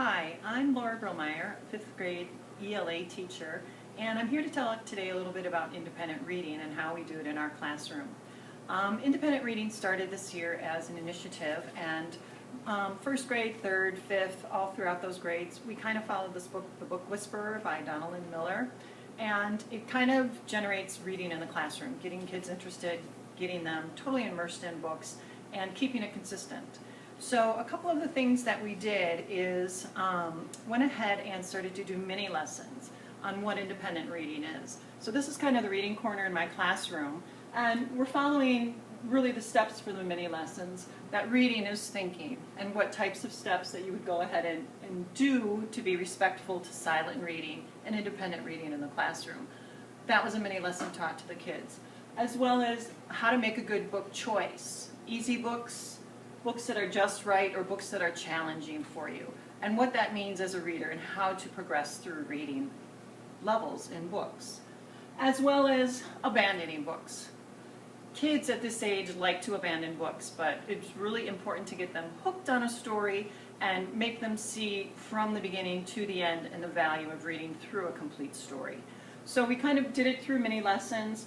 Hi, I'm Laura Brillmeyer, 5th grade ELA teacher, and I'm here to talk today a little bit about independent reading and how we do it in our classroom. Independent reading started this year as an initiative, and 1st grade, 3rd, 5th, all throughout those grades, we kind of followed this book, The Book Whisperer by Donalyn Miller, and it kind of generates reading in the classroom, getting kids interested, getting them totally immersed in books, and keeping it consistent. So a couple of the things that we did is went ahead and started to do mini lessons on what independent reading is. So this is kind of the reading corner in my classroom, and we're following really the steps for the mini lessons. That reading is thinking, and what types of steps that you would go ahead and do to be respectful to silent reading and independent reading in the classroom. That was a mini lesson taught to the kids, as well as how to make a good book choice. Easy books, books that are just right, or books that are challenging for you, and what that means as a reader and how to progress through reading levels in books, as well as abandoning books. Kids at this age like to abandon books, but it's really important to get them hooked on a story and make them see from the beginning to the end and the value of reading through a complete story. So we kind of did it through mini lessons.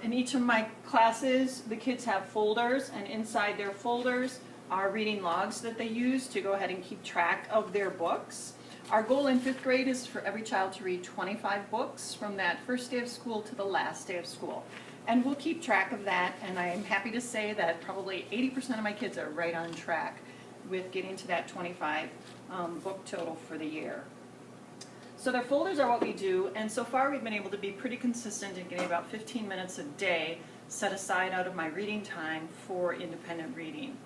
In each of my classes, the kids have folders, and inside their folders are reading logs that they use to go ahead and keep track of their books. Our goal in 5th grade is for every child to read 25 books from that first day of school to the last day of school. And we'll keep track of that, and I'm happy to say that probably 80% of my kids are right on track with getting to that 25 book total for the year. So their folders are what we do, and so far we've been able to be pretty consistent in getting about 15 minutes a day set aside out of my reading time for independent reading.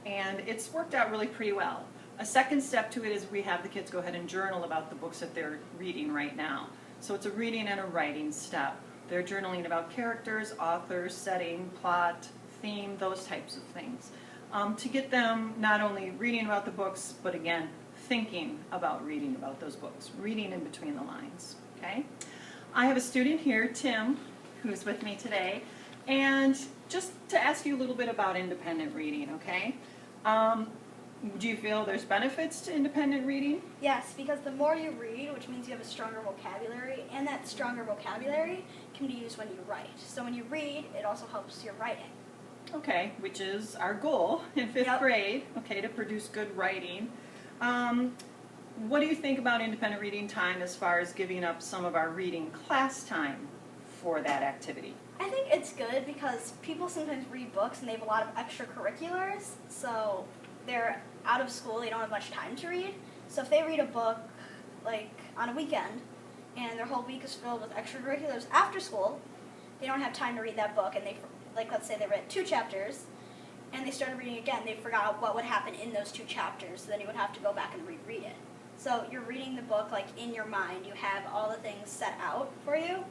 And it's worked out really pretty well. A second step to it is we have the kids go ahead and journal about the books that they're reading right now. So it's a reading and a writing step. They're journaling about characters, authors, setting, plot, theme, those types of things. To get them not only reading about the books, but again, thinking about reading about those books, reading in between the lines, okay? I have a student here, Tim, who's with me today, and just to ask you a little bit about independent reading, okay? Do you feel there's benefits to independent reading? Yes, because the more you read, which means you have a stronger vocabulary, and that stronger vocabulary can be used when you write. So when you read, it also helps your writing. Okay, which is our goal in 5th grade, okay, to produce good writing. What do you think about independent reading time as far as giving up some of our reading class time for that activity? I think it's good because people sometimes read books and they have a lot of extracurriculars, so they're out of school, they don't have much time to read. So if they read a book like on a weekend and their whole week is filled with extracurriculars after school, they don't have time to read that book, and they, like, let's say they read 2 chapters and they started reading again, they forgot what would happen in those 2 chapters, so then you would have to go back and reread it. So you're reading the book like in your mind, you have all the things set out for you.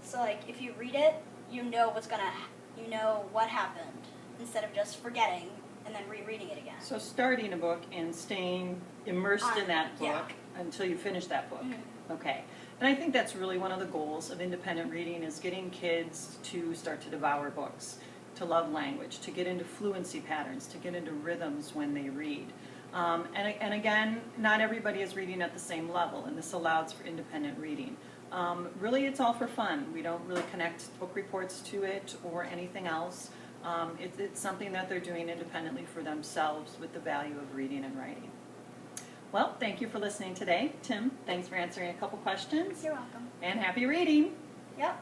So like if you read it, you know what happened, instead of just forgetting and then rereading it again. So starting a book and staying immersed in that book until you finish that book. Mm-hmm. Okay. And I think that's really one of the goals of independent reading, is getting kids to start to devour books, to love language, to get into fluency patterns, to get into rhythms when they read. And again, not everybody is reading at the same level, and this allows for independent reading. Really, it's all for fun. We don't really connect book reports to it or anything else. It's something that they're doing independently for themselves with the value of reading and writing. Well, thank you for listening today. Tim, thanks for answering a couple questions. You're welcome. And happy reading. Yep.